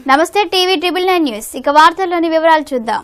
నమస్తే TV triple 9 news. ఇక వార్తల్లోని వివరాలు చూద్దాం.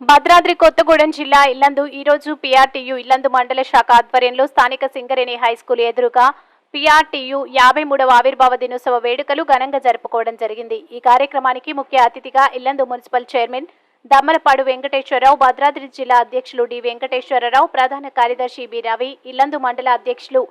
భద్రాద్రి కొత్తగూడెం జిల్లా ఇల్లందు ఈ రోజు పీఆర్టీయూ ఇల్లందు మండల శాఖ ఆధ్వర్యంలో స్థానిక సింగరేణి హైస్కూల్ ఎదురుగా పీఆర్టీయూ 53వ ఆవిర్భావ దినోత్సవ వేడుకలు ఘనంగా జరుపుకోవడం జరిగింది. ఈ కార్యక్రమానికి ముఖ్య అతిథిగా ఇల్లందు మున్సిపల్ చైర్మన్ దమ్మలపాడు వెంకటేశ్వరరావు, భద్రాద్రి జిల్లా అధ్యక్షులు డి వెంకటేశ్వరరావు, ప్రధాన కార్యదర్శి బి రవి, ఇల్లందు మండల అధ్యక్షులు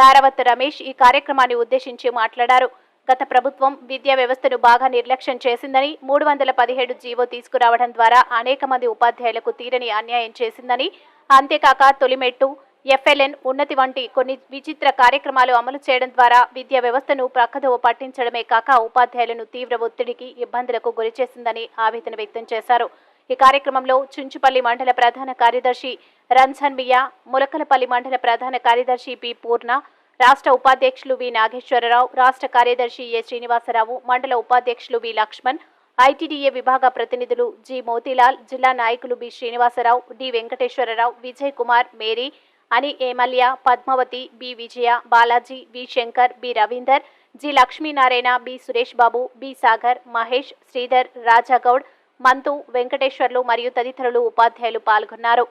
దారవత్ రమేష్ ఈ కార్యక్రమాన్ని ఉద్దేశించి మాట్లాడారు. గత ప్రభుత్వం విద్యా వ్యవస్థను బాగా నిర్లక్ష్యం చేసిందని, 317 జీవో తీసుకురావడం ద్వారా అనేక మంది ఉపాధ్యాయులకు తీరని అన్యాయం చేసిందని, అంతేకాక తొలిమెట్టు, ఎఫ్ఎల్ఎన్, ఉన్నతి వంటి కొన్ని విచిత్ర కార్యక్రమాలు అమలు చేయడం ద్వారా విద్యా వ్యవస్థను ప్రక్కదోవ పట్టించడమే కాక ఉపాధ్యాయులను తీవ్ర ఒత్తిడికి, ఇబ్బందులకు గురిచేసిందని ఆవేదన వ్యక్తం చేశారు. ఈ కార్యక్రమంలో చుంచుపల్లి మండల ప్రధాన కార్యదర్శి రంజన్ మియా, ములకలపల్లి మండల ప్రధాన కార్యదర్శి పి పూర్ణ, రాష్ట్ర ఉపాధ్యక్షులు వి నాగేశ్వరరావు, రాష్ట్ర కార్యదర్శి ఏ శ్రీనివాసరావు, మండల ఉపాధ్యక్షులు వి లక్ష్మణ్, ఐటీడీఏ విభాగ ప్రతినిధులు జి మోతీలాల్, జిల్లా నాయకులు B Srinivasa Rao, D Venkateswara Rao, Vijay Kumar, Mary, అని ఏమల్య, Padmavathi, B Vijaya, Balaji, V Shankar, B Ravinder, G Lakshminarayana, B Suresh Babu, B Sagar, Mahesh, Sridhar, Raja Goud, Manthu, Venkateswarlu మరియు తదితరులు ఉపాధ్యాయులు పాల్గొన్నారు.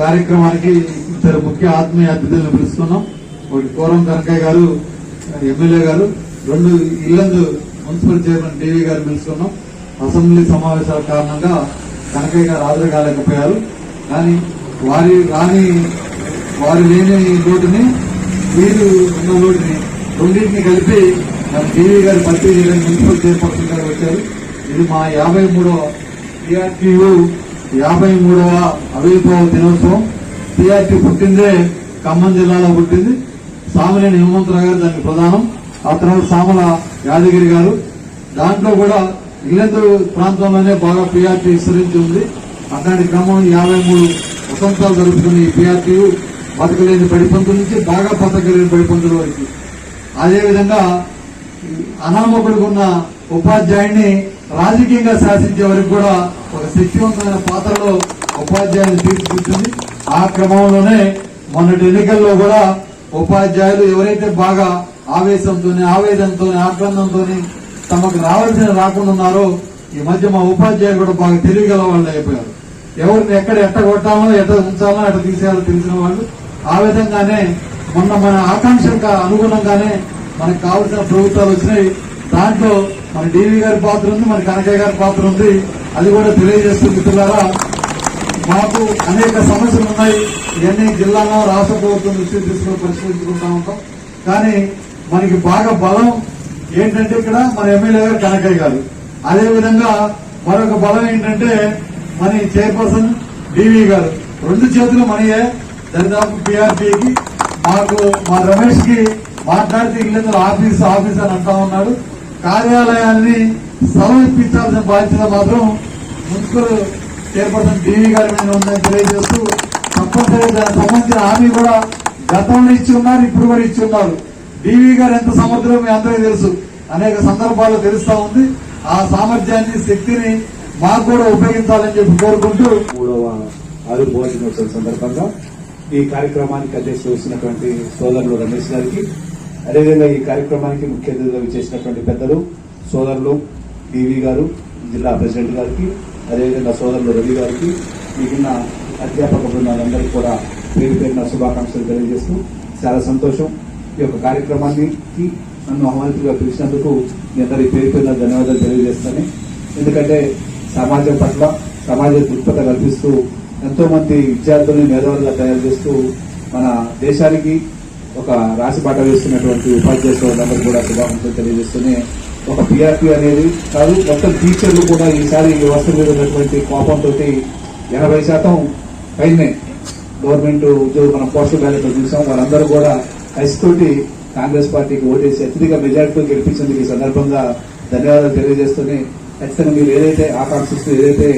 కార్యక్రమానికి ఇద్దరు ముఖ్య ఆత్మీయ అతిథులను పిలుస్తున్నాం. ఒకటి కోరం కనకయ్య గారు ఎమ్మెల్యే గారు, రెండు ఇల్లందు మున్సిపల్ చైర్మన్ టీవీ గారు పిలుచుకున్నాం. అసెంబ్లీ సమావేశాల కారణంగా కనకయ్య గారు హాజరు కాలేకపోయారు. కానీ వారు లేని లోటుని, వీరు ఉన్న లోటుని రెండింటిని కలిపి మన టీవీ గారు భర్తీ చేయడానికి మున్సిపల్ చైర్పర్సన్ గారు వచ్చారు. ఇది మా 53వ పీఆర్టీయూ 53వ ఆవిర్భావ దినోత్సవం. పీఆర్టీ పుట్టిందే ఖమ్మం జిల్లాలో పుట్టింది. సామినేని హేమంతరావు గారు దానికి ప్రధానం. ఆ తర్వాత సామల యాదగిరి గారు. దాంట్లో కూడా ఇల్లందు ప్రాంతంలోనే బాగా పీఆర్టీ విస్తరించి ఉంది. అట్లాంటి క్రమం 53 వసంతాలు జరుపుకుని ఈ పీఆర్టీయూ బతకలేని బడిపంతుల నుంచి బాగా బతకలేని బడిపంతుల వరకు, అదేవిధంగా అనామకుడికి ఉన్న ఉపాధ్యాయుడిని రాజకీయంగా శాసించే వరకు కూడా ఒక శక్తివంతమైన పాత్రలో ఉపాధ్యాయులు తీర్చిదిద్దుతుంది. ఆ క్రమంలోనే మొన్నటి ఎన్నికల్లో కూడా ఉపాధ్యాయులు ఎవరైతే బాగా ఆవేదనతో, ఆక్రందంతో తమకు రావాల్సిన రాకుండా ఉన్నారో, ఈ మధ్య మా ఉపాధ్యాయులు కూడా బాగా తెలివిగల వాళ్ళు అయిపోయారు. ఎవరిని ఎట్ట కొట్టాలో, ఎట్ట ఉంచాలో, ఎట్ట తీసేయాలో తెలిసిన వాళ్ళు. ఆ విధంగానే మొన్న మన ఆకాంక్షలకు అనుగుణంగానే మనకు కావలసిన ప్రభుత్వాలు వచ్చినాయి. దాంట్లో మన డీవీ గారి పాత్ర ఉంది, మన కనకయ్య గారి పాత్ర ఉంది. అది కూడా తెలియజేస్తుంది. మిత్రులారా, మాకు అనేక సమస్యలు ఉన్నాయి. ఇవన్నీ జిల్లాలో రాష్ట్ర ప్రభుత్వం దృష్టికి తీసుకుని పరిశీలించుకుంటా ఉంటాం. కానీ మనకి బాగా బలం ఏంటంటే ఇక్కడ మన ఎమ్మెల్యే గారు కనకయ్య గారు. అదేవిధంగా మరొక బలం ఏంటంటే మన చైర్పర్సన్ డివి గారు. రెండు చేతులు మనయే. దరిదాపు పీఆర్టీకి మాకు మా రమేష్ కి మాట్లాడితే ఇల్లందరూ ఆఫీస్ అని అంటా ఉన్నాడు. కార్యాలయాన్ని స్థలం ఇప్పించాల్సిన బాధ్యత మాత్రం మున్సిపల్ చైర్పర్సన్ డివి గారి మీద ఉందని తెలియజేస్తూ, తప్పనిసరిగా దానికి సంబంధించిన హామీ కూడా గతంలో ఇచ్చి ఉన్నారు, ఇప్పుడు కూడా ఇచ్చి ఉన్నారు. డివి గారు ఎంత సమర్థులో మీ అందరికీ తెలుసు, అనేక సందర్భాల్లో తెలుస్తా ఉంది. ఆ సామర్థ్యాన్ని, శక్తిని మాకు కూడా ఉపయోగించాలని చెప్పి కోరుకుంటూ 3వ ఆవిర్భావ దినోత్సవం సందర్భంగా ఈ కార్యక్రమానికి అధ్యక్షత వహిస్తున్నటువంటి సోదరులు రమేష్ గారికి, అదేవిధంగా ఈ కార్యక్రమానికి ముఖ్య అతిథిగా విచ్చేసినటువంటి పెద్దలు సోదరులు డివి గారు, జిల్లా ప్రెసిడెంట్ గారికి, అదేవిధంగా సోదరులు రవి గారికి, మిగిలిన అధ్యాపక బృందాలందరికీ కూడా పేరు పేరున శుభాకాంక్షలు తెలియజేస్తూ, చాలా సంతోషం. ఈ యొక్క కార్యక్రమానికి నన్ను ఆహ్వానితులుగా పిలిచినందుకు మీ అందరి పేరు పేరున ధన్యవాదాలు తెలియజేస్తాను. ఎందుకంటే సమాజం పట్ల సమాజ దృక్పథ కల్పిస్తూ ఎంతో మంది విద్యార్థుల్ని మేధావులుగా తయారు చేస్తూ మన దేశానికి ఒక రాసిబాట వేస్తున్నటువంటి ఉపాధ్యాయ సోదరులందరూ కూడా శుభాకాంక్షలు తెలియజేస్తూనే, ఒక పీఆర్టీ అనేది కాదు, మొత్తం టీచర్లు కూడా ఈసారి ఈ వ్యవస్థ మీద ఉన్నటువంటి కోపంతో 80% పైనే గవర్నమెంట్ ఉద్యోగులు మనం పోస్టల్ బ్యాలెట్ చూసాం. వాళ్ళందరూ కూడా కసితోటి కాంగ్రెస్ పార్టీకి ఓటేసి అత్యధిక మెజార్టీతో గెలిపించేందుకు ఈ సందర్భంగా ధన్యవాదాలు తెలియజేస్తూనే, ఖచ్చితంగా మీరు ఏదైతే ఆకాంక్షిస్తూ ఏదైతే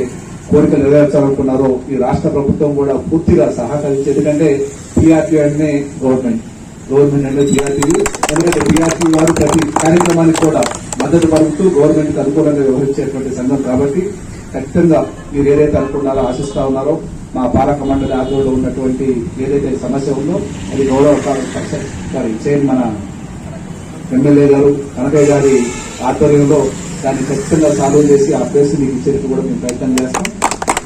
కోరికలు నెరవేర్చాలనుకున్నారో ఈ రాష్ట్ర ప్రభుత్వం కూడా పూర్తిగా సహకరించి, ఎందుకంటే పీఆర్టీ అంటే గవర్నమెంట్ గవర్నమెంట్ అంటే పిఆర్టీయూ. ఎందుకంటే పిఆర్టీయూ వారు ప్రతి కార్యక్రమానికి కూడా మద్దతు పలుకుతూ గవర్నమెంట్ కి అనుకూలంగా వ్యవహరించేటువంటి సంఘం కాబట్టి ఖచ్చితంగా మీరు ఏదైతే అనుకున్నారో ఆశిస్తా ఉన్నారో మా పాలక మండలి ఆధ్వర్యంలో ఉన్నటువంటి ఏదైతే సమస్య ఉందో అది గౌరవ చైర్మన్ మన ఎమ్మెల్యే గారు కనకయ్య గారి ఆధ్వర్యంలో దాన్ని ఖచ్చితంగా సాల్వ్ చేసి ఆ ప్లేస్ మీకు ఇచ్చేందుకు కూడా మేము ప్రయత్నం చేస్తాం.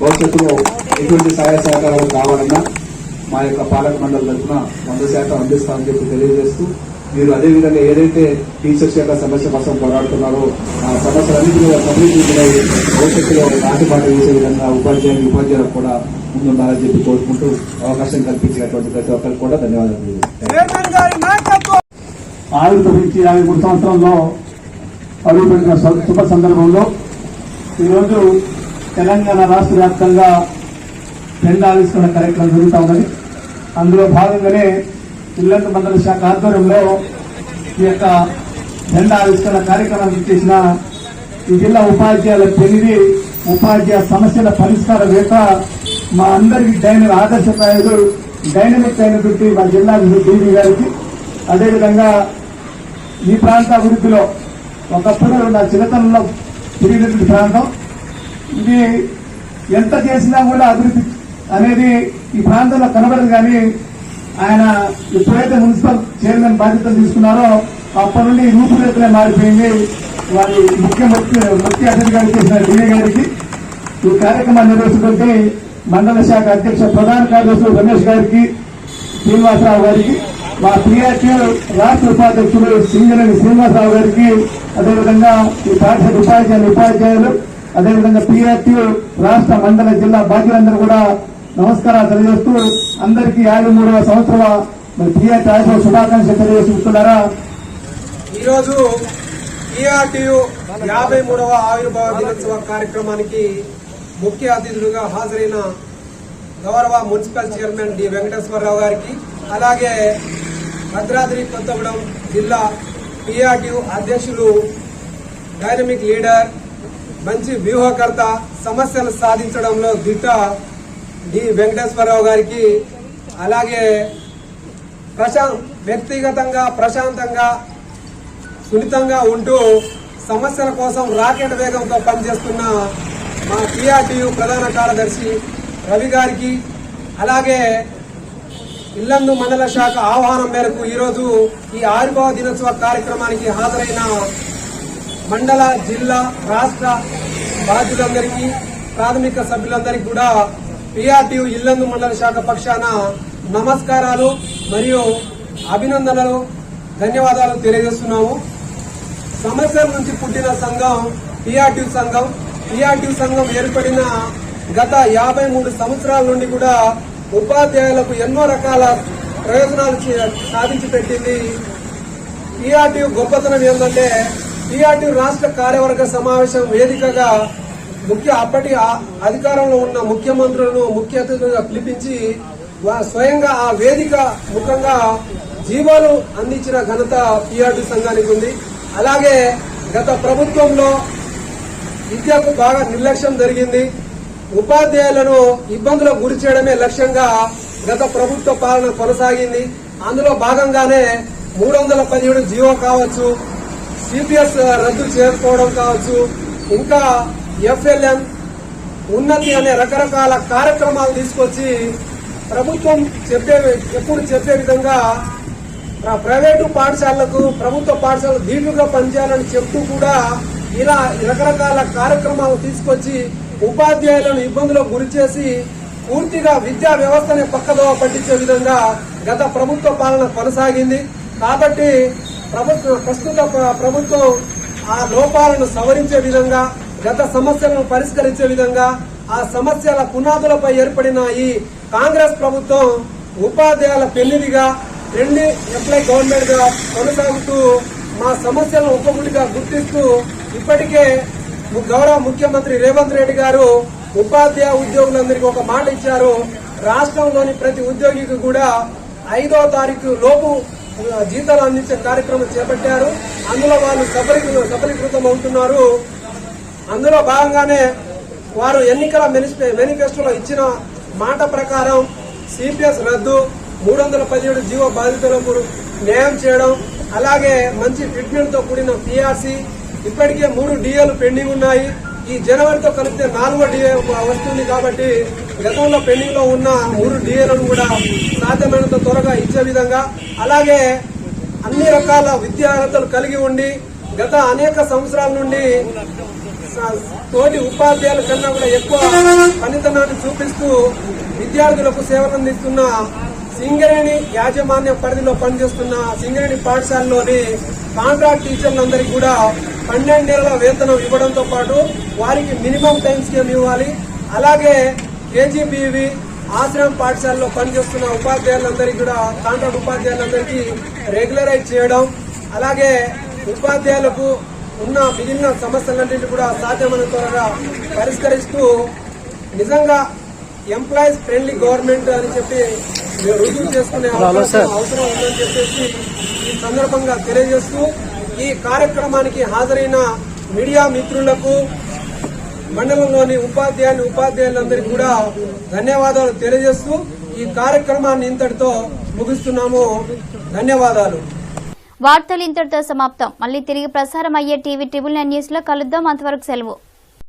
భవిష్యత్తులో ఎటువంటి సహాయ సహకారాలు కావాలన్నా మా యొక్క పాలక మండలి తరఫున 100% అందిస్తామని చెప్పి తెలియజేస్తూ మీరు అదేవిధంగా ఏదైతే టీచర్స్ యొక్క సమస్య కోసం పోరాడుతున్నారో ఆ సమస్యలన్నింటినీ సఫలీకృతమై భవిష్యత్తులో నాటుబాటు వేసే విధంగా ఉపాధ్యాయులకు కూడా ముందుండాలని చెప్పి కోరుకుంటూ అవకాశం కల్పించినటువంటి ప్రతి ఒక్కరికి కూడా ధన్యవాదాలు. ఆవిర్భవించి 53 సంవత్సరంలో అడుగుపెట్టిన శుభ సందర్భంలో ఈరోజు తెలంగాణ రాష్ట్ర వ్యాప్తంగా జెండా ఆవిష్కరణ కార్యక్రమం జరుగుతూ ఉన్నది. అందులో భాగంగానే ఇల్లందు మండల శాఖ ఆధ్వర్యంలో ఈ యొక్క జెండా ఆవిష్కరణ కార్యక్రమానికి చేసిన ఈ జిల్లా ఉపాధ్యాయుల పెరిగి ఉపాధ్యాయ సమస్యల పరిష్కారవేత్త మా అందరికీ ఆదర్శప్రాయుడు డైనమిక్ అయినటువంటి మా జిల్లా డీజీ గారికి, అదేవిధంగా ఈ ప్రాంత అభివృద్ధిలో ఒకప్పుడు నా చిన్నతనంలో తిరిగినటువంటి ప్రాంతం ఇది. ఎంత చేసినా కూడా అభివృద్ధి అనేది ఈ ప్రాంతంలో కనబడదు. కానీ ఆయన ఎప్పుడైతే మున్సిపల్ చైర్మన్ బాధ్యతలు తీసుకున్నారో అప్పటి నుండి రూపురేఖలే మారిపోయింది. వారి ముఖ్య అతిథిగా చేసిన డీఏ గారికి, ఈ కార్యక్రమాన్ని నిర్వహిస్తున్నటువంటి మండల శాఖ అధ్యక్ష ప్రధాన కార్యదర్శులు రమేష్ గారికి, శ్రీనివాసరావు గారికి, మా పిఆర్టీ రాష్ట్ర ఉపాధ్యక్షులు సింగరేణి శ్రీనివాసరావు గారికి, అదేవిధంగా ఈ పాఠశాల ఉపాధ్యాయులు, అదేవిధంగా పిఆర్టీ రాష్ట్ర మండల జిల్లా బాధ్యులందరూ కూడా నమస్కారాలు తెలియజేస్తూ అందరికీ 53వ సంవత్సర పిఆర్టీ ఆయుధ శుభాకాంక్షలు తెలియజేస్తున్నారా. ఈరోజు పిఆర్టీయు 53వ ఆవిర్భావ దినోత్సవ కార్యక్రమానికి ముఖ్య అతిథులుగా హాజరైన గౌరవ మున్సిపల్ చైర్మన్ డి వెంకటేశ్వరరావు గారికి, అలాగే భద్రాద్రి కొత్తగూడెం జిల్లా పిఆర్టీయు అధ్యక్షులు, డైనమిక్ లీడర్, మంచి వ్యూహకర్త, సమస్యలు సాధించడంలో దిట్ట డి వెంకటేశ్వరరావు గారికి, అలాగే వ్యక్తిగతంగా ప్రశాంతంగా సున్నితంగా ఉంటూ సమస్యల కోసం రాకెట్ వేగంతో పనిచేస్తున్న మా పిఆర్టీయు ప్రధాన కార్యదర్శి రవి గారికి, అలాగే ఇల్లందు మండల శాఖ ఆహ్వానం మేరకు ఈరోజు ఈ ఆవిర్భావ దినోత్సవ కార్యక్రమానికి హాజరైన మండల, జిల్లా, రాష్ట్ర బాధ్యులందరికీ, ప్రాథమిక సభ్యులందరికీ కూడా పిఆర్టీయు ఇల్లందు మండల శాఖ పక్షాన నమస్కారాలు మరియు అభినందనలు, ధన్యవాదాలు తెలియజేస్తున్నాము. సమస్యల నుంచి పుట్టిన సంఘం పిఆర్టీయు సంఘం. పిఆర్టీయు సంఘం ఏర్పడిన గత 53 సంవత్సరాల నుండి కూడా ఉపాధ్యాయులకు ఎన్నో రకాల ప్రయోజనాలు సాధించి పెట్టింది. పిఆర్టీయు గొప్పతనం ఏంటంటే పిఆర్టీయు రాష్ట్ర కార్యవర్గ సమావేశం వేదికగా అప్పటి అధికారంలో ఉన్న ముఖ్యమంత్రులను ముఖ్య అతిథులుగా పిలిపించి స్వయంగా ఆ వేదిక ముఖంగా జీవాలు అందించిన ఘనత పిఆర్టీయు సంఘానికి ఉంది. అలాగే గత ప్రభుత్వంలో విద్యకు బాగా నిర్లక్ష్యం జరిగింది. ఉపాధ్యాయులను ఇబ్బందులకు గురి చేయడమే లక్ష్యంగా గత ప్రభుత్వ పాలన కొనసాగింది. అందులో భాగంగానే 317 జీవో కావచ్చు, సిపిఎస్ రద్దు చేసుకోవడం కావచ్చు, ఇంకా ఎఫ్ఎల్ఎం ఉన్నతి అనే రకరకాల కార్యక్రమాలు తీసుకొచ్చి ప్రభుత్వం ఎప్పుడు చెప్పే విధంగా ప్రైవేటు పాఠశాలలకు ప్రభుత్వ పాఠశాలలు ధీటుగా పనిచేయాలని చెప్తూ కూడా ఇలా రకరకాల కార్యక్రమాలు తీసుకొచ్చి ఉపాధ్యాయులను ఇబ్బందులకు గురి చేసి పూర్తిగా విద్యా వ్యవస్థని పక్కదోవ పట్టించే విధంగా గత ప్రభుత్వ పాలన కొనసాగింది. కాబట్టి ప్రస్తుత ప్రభుత్వం ఆ లోపాలను సవరించే విధంగా, గత సమస్యలను పరిష్కరించే విధంగా, ఆ సమస్యల పునాదులపై ఏర్పడిన ఈ కాంగ్రెస్ ప్రభుత్వం ఉపాధ్యాయుల పెన్నిదిగా, ట్రెండ్ ఎంప్లాయ్ గవర్నమెంట్ గా కొనసాగుతూ మా సమస్యలను ఒక్కొక్కటిగా గుర్తిస్తూ ఇప్పటికే గౌరవ ముఖ్యమంత్రి రేవంత్ రెడ్డి గారు ఉపాధ్యాయ ఉద్యోగులందరికీ ఒక మాట ఇచ్చారు. రాష్ట్రంలోని ప్రతి ఉద్యోగికి కూడా 5వ తారీఖు లోపు జీతాలు అందించే కార్యక్రమం చేపట్టారు. అందులో వాళ్ళు సఫలీకృతం అవుతున్నారు. అందులో భాగంగానే వారు ఎన్నికల మేనిఫెస్టోలో ఇచ్చిన మాట ప్రకారం సిపిఎస్ రద్దు, 317 జీవో బాధితులకు న్యాయం చేయడం, అలాగే మంచి ట్రీట్మెంట్ తో కూడిన పిఆర్సీ, ఇప్పటికే 3 డిఏలు పెండింగ్ ఉన్నాయి. ఈ జనవరితో కలిపితే 4వ డిఏ వస్తుంది కాబట్టి గతంలో పెండింగ్ లో ఉన్న 3 డిఏలను కూడా సాధ్యమైనంత త్వరగా ఇచ్చే విధంగా, అలాగే అన్ని రకాల విద్యా అర్హతలు కలిగి ఉండి గత అనేక సంవత్సరాల నుండి తోటి ఉపాధ్యాయుల కన్నా కూడా ఎక్కువ పనితనాన్ని చూపిస్తూ విద్యార్థులకు సేవలు అందిస్తున్న సింగరేణి యాజమాన్య పరిధిలో పనిచేస్తున్న సింగరేణి పాఠశాలలోని కాంట్రాక్ట్ టీచర్లందరికీ కూడా 12 నెలల వేతనం ఇవ్వడంతో పాటు వారికి మినిమం టైం స్కేల్ ఇవ్వాలి. అలాగే కేజీబీవి ఆశ్రమం పాఠశాలలో పనిచేస్తున్న ఉపాధ్యాయులందరికీ కూడా కాంట్రాక్ట్ ఉపాధ్యాయులందరికీ రెగ్యులరైజ్ చేయడం, అలాగే ఉపాధ్యాయులకు ఉన్న మిగిలిన సమస్యలన్నింటినీ కూడా సాధ్యమైన త్వరగా పరిష్కరిస్తూ నిజంగా ఎంప్లాయీస్ ఫ్రెండ్లీ గవర్నమెంట్ అని చెప్పి రుజువు చేసుకునే అవసరం ఉందని చెప్పేసి ఈ సందర్భంగా తెలియజేస్తూ ఈ కార్యక్రమానికి హాజరైన మీడియా మిత్రులకు, మండలంలోని ఉపాధ్యాయులందరికీ కూడా ధన్యవాదాలు తెలియజేస్తూ ఈ కార్యక్రమాన్ని ఇంతటితో ముగిస్తున్నాము. ధన్యవాదాలు. వార్తలు ఇంతటితో సమాప్తం. మళ్ళీ తిరిగి ప్రసారం అయ్యే టీవీ 9 న్యూస్ లో కలుద్దాం. అంతవరకు సెలవు.